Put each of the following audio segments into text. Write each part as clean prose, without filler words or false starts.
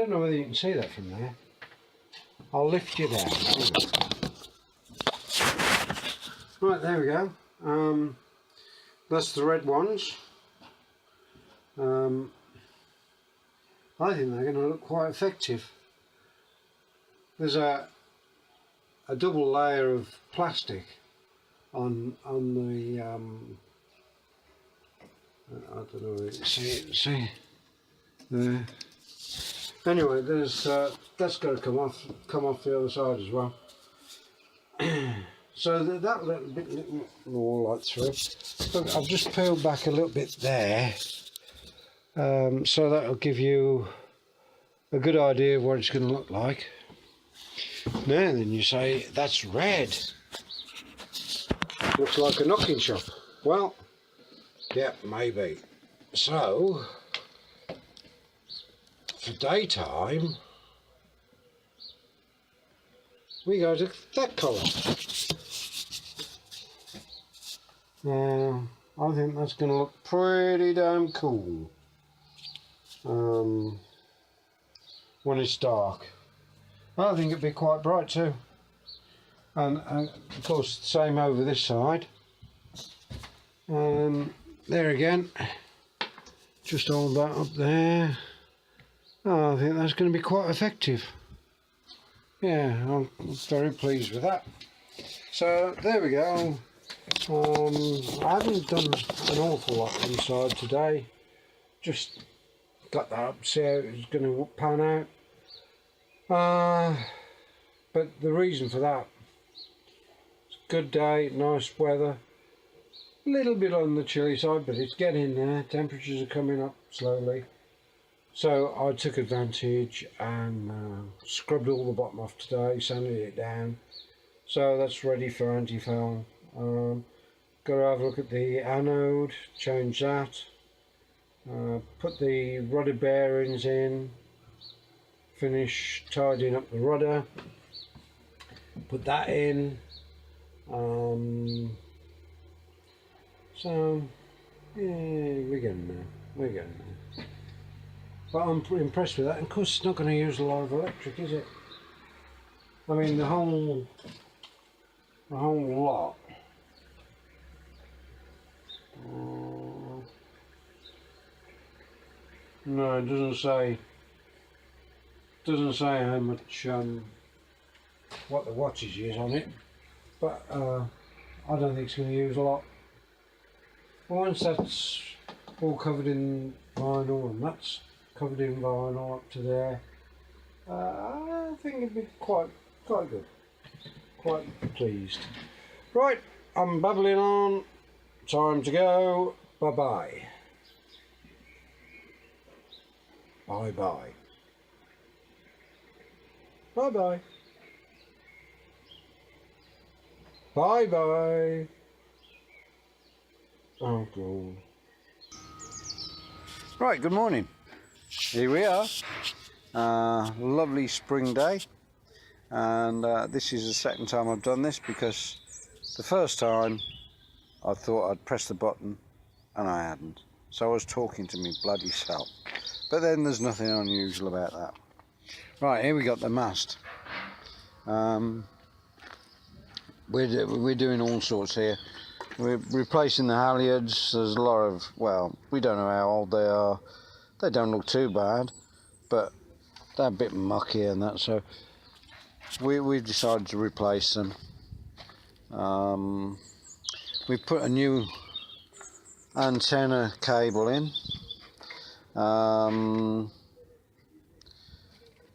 don't know whether you can see that from there. I'll lift you down. Right, there we go. That's the red ones. I think they're going to look quite effective. There's a double layer of plastic on the I don't know whether you can see there. Anyway, there's that's got to come off the other side as well. So that little bit more light through. Look, I've just peeled back a little bit there, so that'll give you a good idea of what it's going to look like. Now then you say, that's red. Looks like a knocking shop. Well, yeah, maybe. So, for daytime, we go to that colour. Now, I think that's going to look pretty damn cool when it's dark. I think it'd be quite bright too. And of course, the same over this side. There again, just hold that up there. Oh, I think that's going to be quite effective. Yeah, I'm very pleased with that. So there we go. I haven't done an awful lot inside today. Just got that up, see how it's going to pan out. But the reason for that, it's a good day, nice weather, a little bit on the chilly side, but it's getting there. Temperatures are coming up slowly, so I took advantage and scrubbed all the bottom off today, sanded it down, so that's ready for anti-foul. Got to have a look at the anode, change that, put the rudder bearings in, finish tidying up the rudder, put that in. So yeah, we're getting there. But I'm pretty impressed with that. And of course, it's not going to use a lot of electric, is it? I mean, the whole lot. No, it doesn't say. Doesn't say how much what the wattage is on it, but I don't think it's going to use a lot. Once that's all covered in vinyl and that's covered in vinyl up to there, I think it'd be quite good. Quite pleased. Right, I'm babbling on. Time to go. Bye bye. Bye bye. Bye bye. Bye bye. Oh God. Right, good morning. Here we are. Lovely spring day. And this is the second time I've done this, because the first time I thought I'd press the button and I hadn't. So I was talking to me bloody self. But then there's nothing unusual about that. Right, here we got the mast. We're doing all sorts here. We're replacing the halyards. There's a lot of, well, we don't know how old they are. They don't look too bad, but they're a bit mucky and that, so we've decided to replace them. We put a new antenna cable in.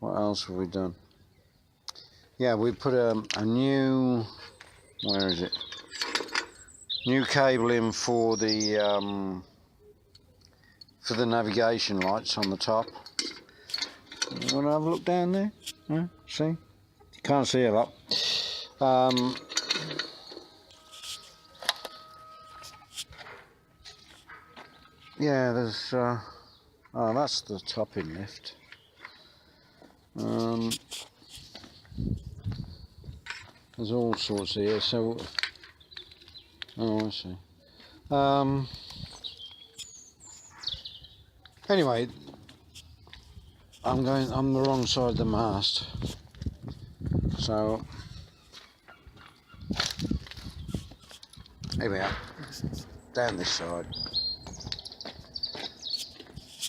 What else have we done? Yeah, we put a new, where is it? New cable in for the navigation lights on the top. You want to have a look down there? Yeah, see? You can't see a lot. Yeah, there's oh, that's the topping lift. There's all sorts here, so oh, I see. Anyway, I'm the wrong side of the mast, so here we are, down this side.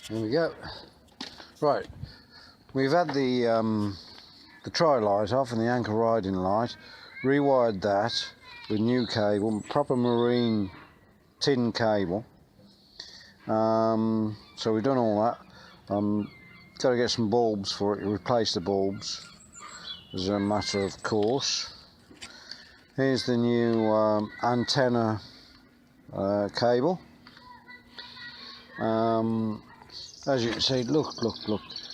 There we go. Right, we've had the tri light off and the anchor riding light, rewired that with new cable, proper marine tin cable. So we've done all that. Got to get some bulbs for it, replace the bulbs as a matter of course. Here's the new antenna cable. As you can see, look,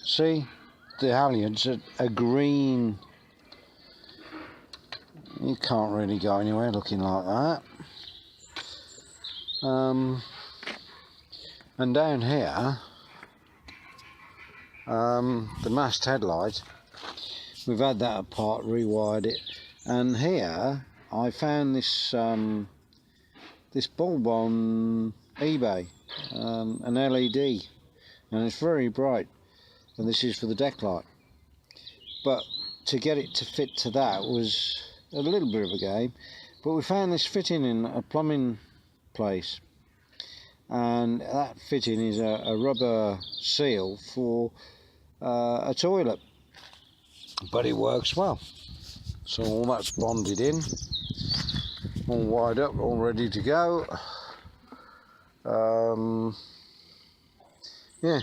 see the halyards are green. You can't really go anywhere looking like that. And down here, the mast headlight, we've had that apart, rewired it, and here I found this this bulb on eBay, an LED, and it's very bright, and this is for the deck light, but to get it to fit to that was a little bit of a game. But we found this fitting in a plumbing place, and that fitting is a rubber seal for a toilet, but it works well. So all that's bonded in, all wired up, all ready to go. Yeah,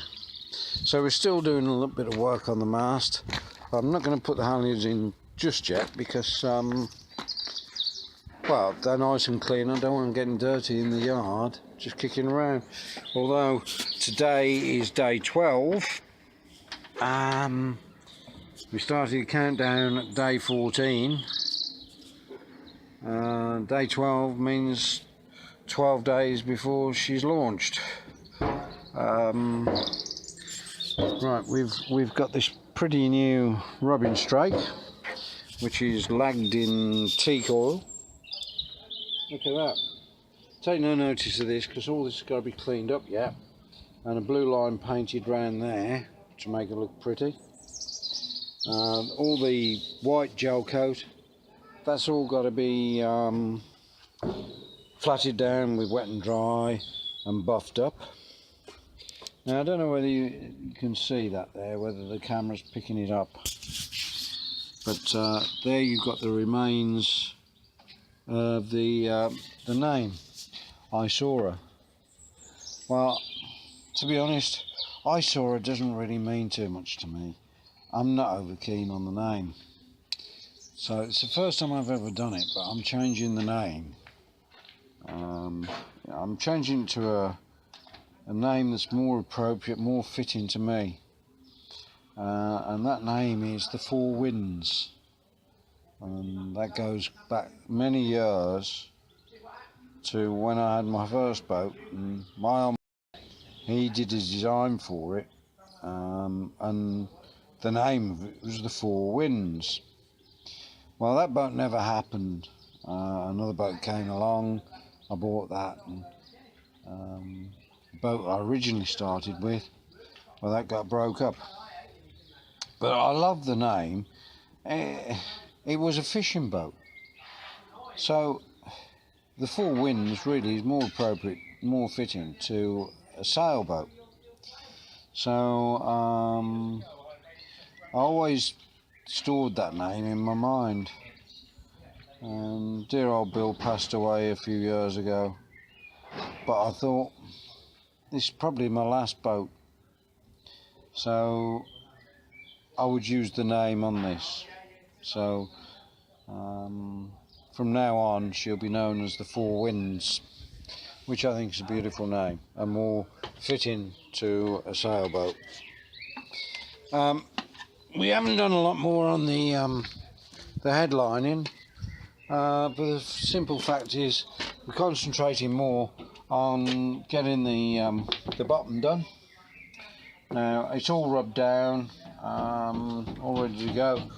so we're still doing a little bit of work on the mast. I'm not going to put the halyards in just yet because well, they're nice and clean. I don't want them getting dirty in the yard, just kicking around. Although today is day 12, we started a countdown at day 14. Day 12 means 12 days before she's launched. Right, we've got this pretty new rubbing strake, which is lagged in teak oil. Look at that. Take no notice of this because all this has got to be cleaned up yet, and a blue line painted round there to make it look pretty. All the white gel coat, that's all got to be flatted down with wet and dry and buffed up. Now I don't know whether you can see that there, whether the camera's picking it up, but there you've got the remains of the name, Isora. Well, to be honest, Isora doesn't really mean too much to me. I'm not over keen on the name. So it's the first time I've ever done it, but I'm changing the name. I'm changing it to a name that's more appropriate, more fitting to me. And that name is the Four Winds. And that goes back many years to when I had my first boat, and my old man, he did a design for it, and the name of it was the Four Winds. Well, that boat never happened. Another boat came along, I bought that, and the boat I originally started with, well, that got broke up. But I love the name. It was a fishing boat, so the Four Winds really is more appropriate, more fitting to a sailboat. So I always stored that name in my mind. And dear old Bill passed away a few years ago, but I thought this is probably my last boat, so I would use the name on this. So from now on she'll be known as the Four Winds, which I think is a beautiful name and more fitting to a sailboat. We haven't done a lot more on the headlining, but the simple fact is we're concentrating more on getting the bottom done. Now it's all rubbed down, all ready to go.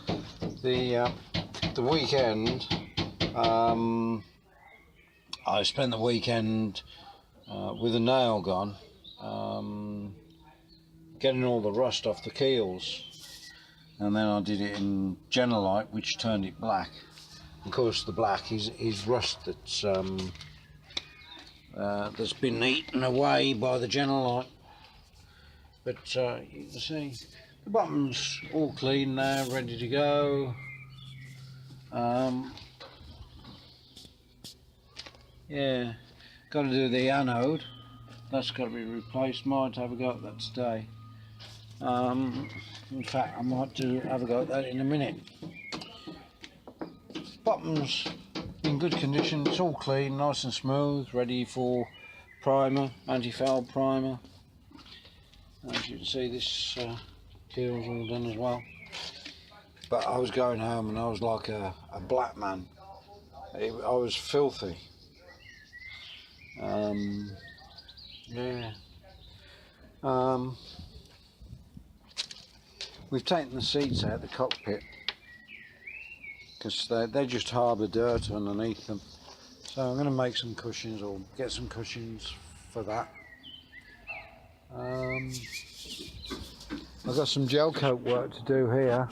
The weekend, I spent the weekend with a nail gun, getting all the rust off the keels, and then I did it in Genelite, which turned it black. Of course, the black is rust that's been eaten away by the Genelite. But you can see the bottom's all clean now, ready to go. Yeah, got to do the anode. That's got to be replaced. Might have a go at that today. In fact, I might have a go at that in a minute. Bottom's in good condition. It's all clean, nice and smooth, ready for primer, anti-foul primer. As you can see, this keel's all done as well. But I was going home and I was like a black man. I was filthy. Yeah. We've taken the seats out of the cockpit because they just harbour dirt underneath them. So I'm going to make some cushions, or get some cushions for that. I've got some gel coat work to do here,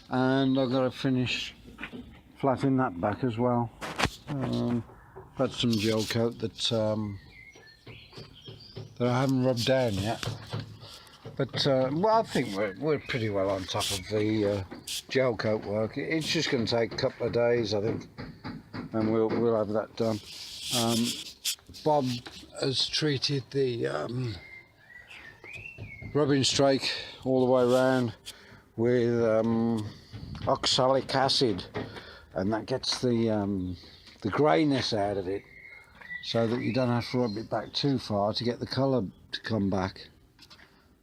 and I've got to finish flattening that back as well. Got some gel coat that I haven't rubbed down yet, but well, I think we're pretty well on top of the gel coat work. It's just going to take a couple of days, I think, and we'll have that done. Bob has treated the rubbing strake all the way around with oxalic acid, and that gets the greyness out of it, so that you don't have to rub it back too far to get the colour to come back.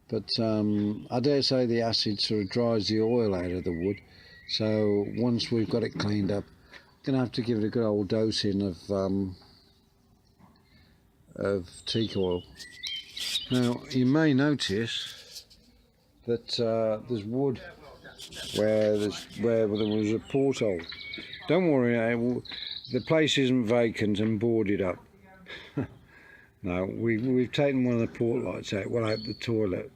But I dare say the acid sort of dries the oil out of the wood, so once we've got it cleaned up, I'm going to have to give it a good old dosing of teak oil. Now you may notice that there's wood where there was a porthole. Don't worry, the place isn't vacant and boarded up. No, we've taken one of the port lights out, well, out the toilet,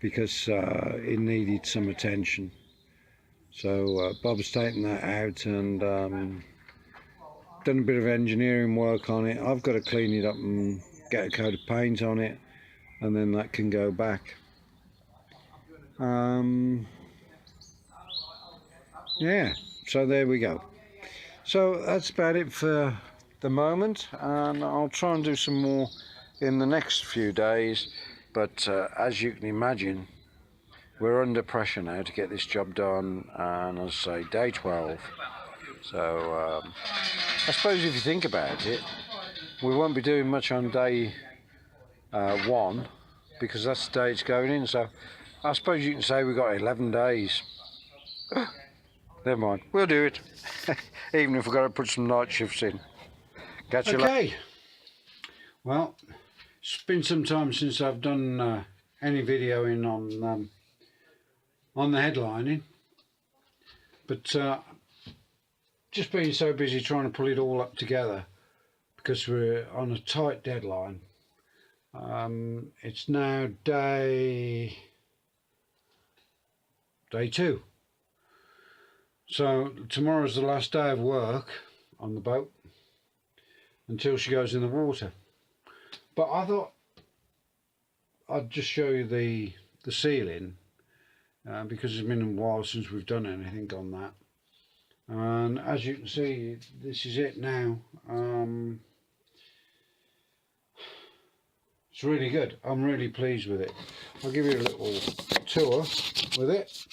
because it needed some attention. So Bob's taken that out and done a bit of engineering work on it. I've got to clean it up and get a coat of paint on it, and then that can go back. Yeah, so there we go. So that's about it for the moment, and I'll try and do some more in the next few days, but as you can imagine, we're under pressure now to get this job done, and as I say, day 12. So I suppose if you think about it, we won't be doing much on day 1, because that's the day it's going in, so I suppose you can say we've got 11 days. Never mind, we'll do it. Even if we've got to put some night shifts in. Catch you later. Okay, well, it's been some time since I've done any videoing on the headlining, but just been so busy trying to pull it all up together because we're on a tight deadline. It's now day 2. So tomorrow's the last day of work on the boat until she goes in the water. But I thought I'd just show you the ceiling because it's been a while since we've done anything on that. And as you can see, this is it now. It's really good. I'm really pleased with it. I'll give you a little tour with it.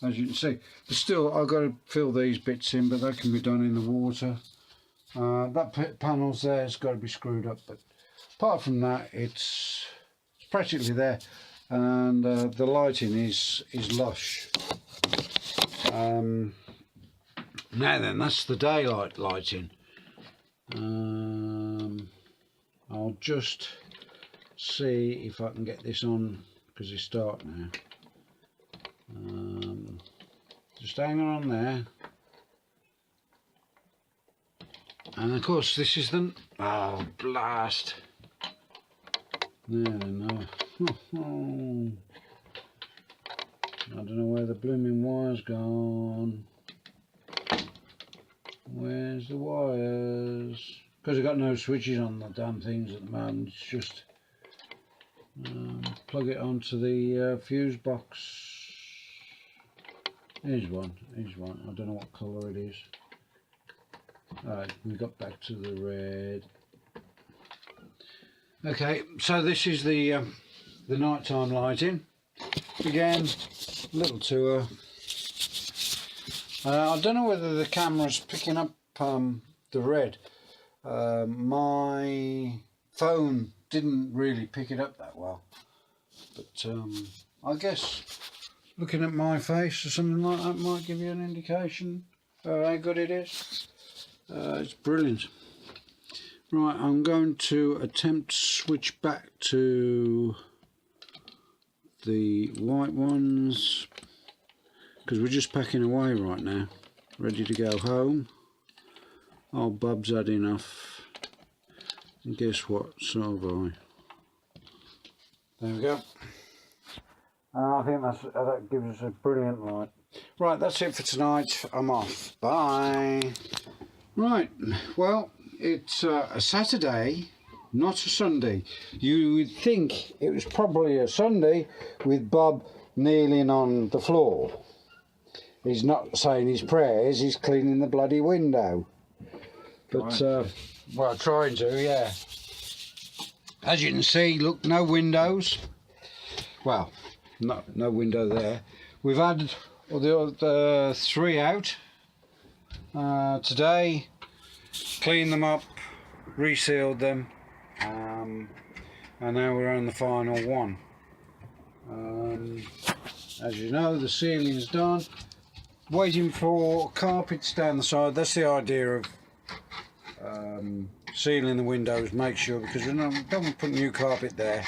As you can see, but still I've got to fill these bits in, but that can be done in the water. That panel's there, it's got to be screwed up, but apart from that, it's practically there, and the lighting is lush. Now then, that's the daylight lighting. I'll just see if I can get this on, because it's dark now. Just hang on there, and of course this is the, oh blast, No. I don't know where the blooming wire's gone. Where's the wires? Because I've got no switches on the damn things at the moment. It's just plug it onto the fuse box. Here's one. I don't know what colour it is. Alright, we got back to the red. Okay, so this is the nighttime lighting. Again, little tour. I don't know whether the camera's picking up the red. My phone didn't really pick it up that well, but I guess looking at my face or something like that might give you an indication of how good it is. It's brilliant. Right, I'm going to attempt to switch back to the white ones because we're just packing away right now, ready to go home. Old Bub's had enough, and guess what, so have I. There we go. I think that gives us a brilliant light. Right, that's it for tonight. I'm off. Bye. Right, well, it's a Saturday, not a Sunday. You would think it was probably a Sunday with Bob kneeling on the floor. He's not saying his prayers, he's cleaning the bloody window. But, well, trying to, yeah. As you can see, look, no windows. Well, no window there. We've had the 3 out today, cleaned them up, resealed them, and now we're on the final one. As you know, the ceiling's done. Waiting for carpets down the side. That's the idea of sealing the windows. Make sure, because we don't want to put new carpet there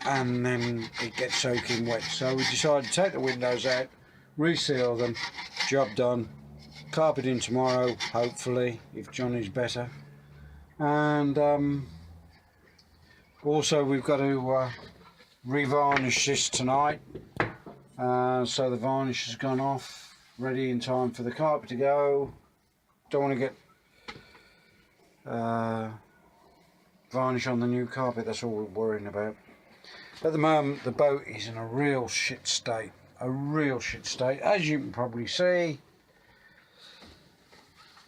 and then it gets soaking wet. So we decided to take the windows out, reseal them, job done. Carpeting tomorrow, hopefully, if Johnny's better. And also we've got to revarnish this tonight. So the varnish has gone off, ready in time for the carpet to go. Don't want to get varnish on the new carpet, that's all we're worrying about. At the moment the boat is in a real shit state, as you can probably see.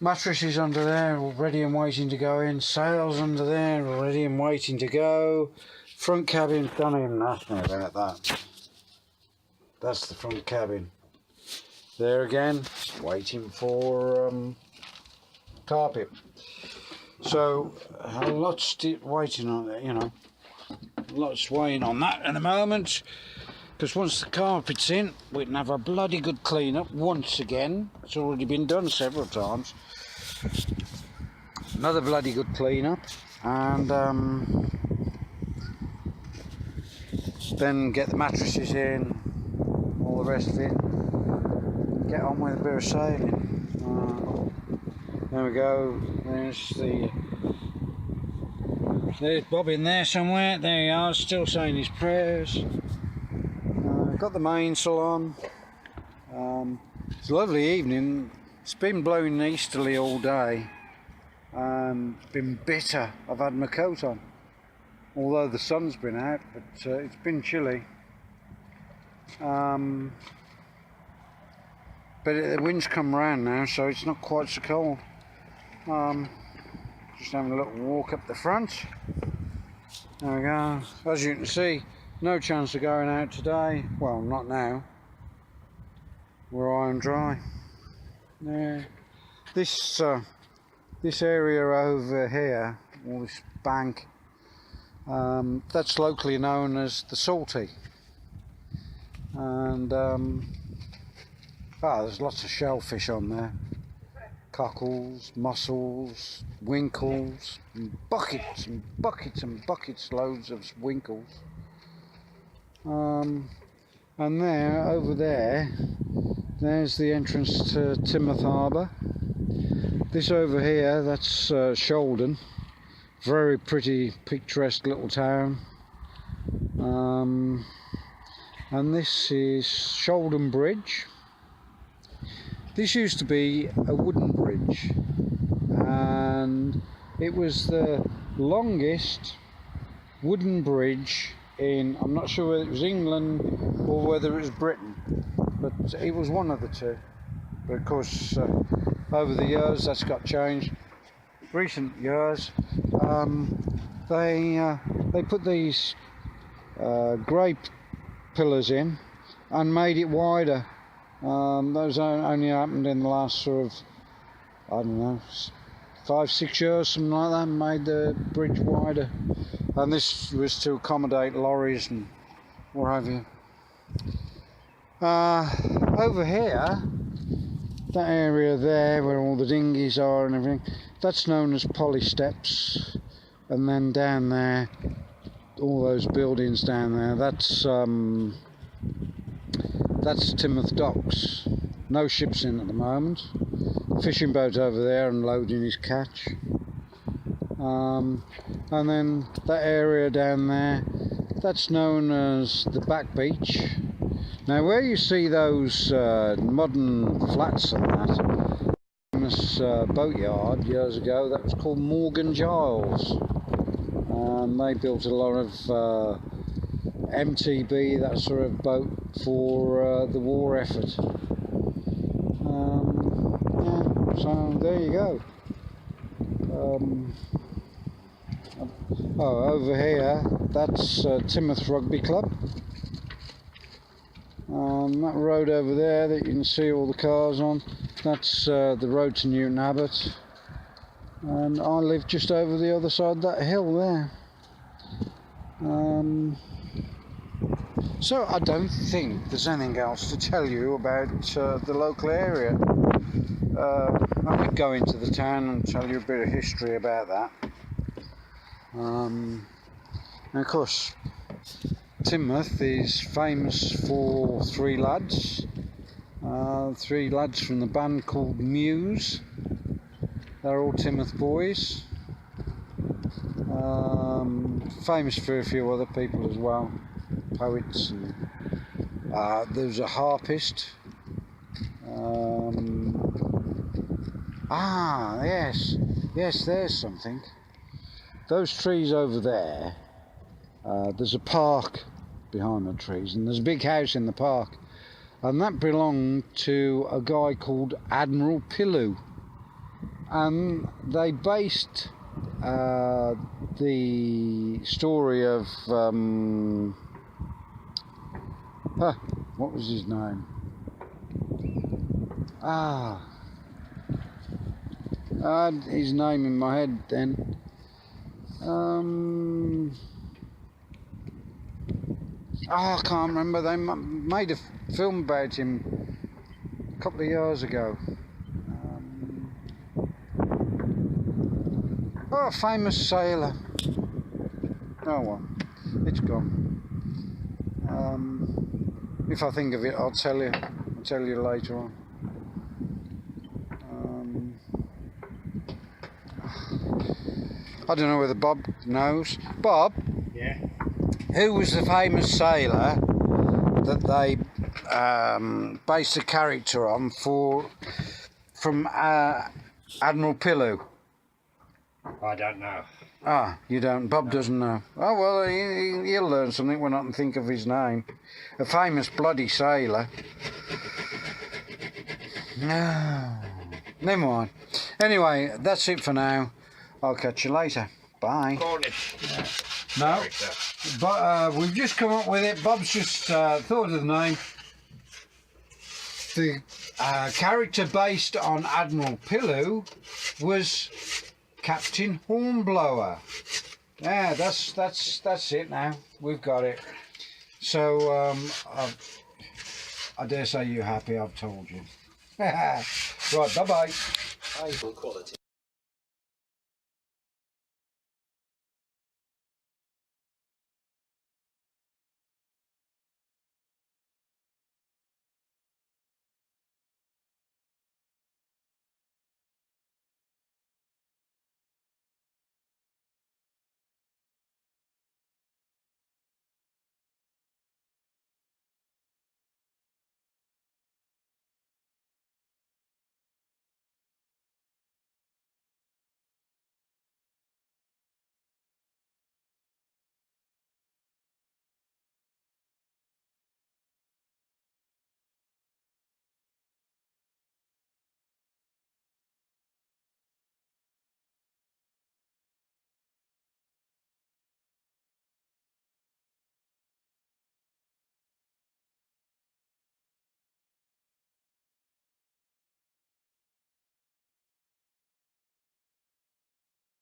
Mattresses under there all ready and waiting to go in, sails under there all ready and waiting to go. Front cabin, don't even ask me about that. That's the front cabin. There again, waiting for carpet. So lots waiting on it, you know. Lots waiting on that at the moment. Because once the carpet's in, we can have a bloody good clean up once again. It's already been done several times. Another bloody good clean up, and then get the mattresses in, all the rest of it. Get on with a bit of sailing. There we go. There's Bob in there somewhere. There he is, still saying his prayers. Got the mainsail on. It's a lovely evening. It's been blowing easterly all day. Been bitter. I've had my coat on, although the sun's been out, but it's been chilly. But the wind's come round now, so it's not quite so cold. Just having a little walk up the front. There we go. As you can see, no chance of going out today. Well, not now. We're high and dry. Yeah. This area over here, or this bank, that's locally known as the Salty. And there's lots of shellfish on there. Cockles, mussels, winkles, and buckets and buckets and buckets loads of winkles. And there, over there, there's the entrance to Timoth Harbour. This over here, that's Shoalden. Very pretty, picturesque little town. And this is Shoulden Bridge. This used to be a wooden bridge, and it was the longest wooden bridge in, I'm not sure whether it was England or whether it was Britain, but it was one of the two. But of course, over the years that's got changed. Recent years, they put these grey pillars in and made it wider. Those only happened in the last sort of, I don't know, 5-6 years, something like that, made the bridge wider. And this was to accommodate lorries and what have you. Over here, that area there where all the dinghies are and everything, that's known as Polly Steps. And then down there, all those buildings down there, that's Timoth Docks. No ships in at the moment. Fishing boat over there unloading his catch. And then that area down there, that's known as the Back Beach. Now where you see those modern flats and that, famous boatyard years ago, that was called Morgan Giles. They built a lot of MTB, that sort of boat, for the war effort. Yeah, so there you go. Over here, that's Timoth Rugby Club. That road over there that you can see all the cars on, that's the road to Newton Abbot. And I live just over the other side of that hill there. So I don't think there's anything else to tell you about the local area. I could go into the town and tell you a bit of history about that. And of course, Timoth is famous for three lads from the band called Muse. They're all Timoth boys. Famous for a few other people as well, poets, and there's a harpist. Yes, there's something. Those trees over there, there's a park behind the trees, and there's a big house in the park, and that belonged to a guy called Admiral Pillow, and they based the story of what was his name? I had his name in my head then. I can't remember. They made a film about him a couple of years ago. A famous sailor. Oh well, it's gone. If I think of it, I'll tell you. I'll tell you later on. I don't know whether Bob knows. Bob? Yeah? Who was the famous sailor that they based the character on from Admiral Pillow? I don't know. Ah, you don't? Bob doesn't know. Oh, well, he'll learn something when I can think of his name. A famous bloody sailor. No. Never mind. Anyway, that's it for now. I'll catch you later. Bye. Cornish. No, but we've just come up with it. Bob's just thought of the name. The character based on Admiral Pillow was Captain Hornblower. Yeah, that's it now. We've got it. So I dare say you're happy I've told you. Right, bye-bye. High quality.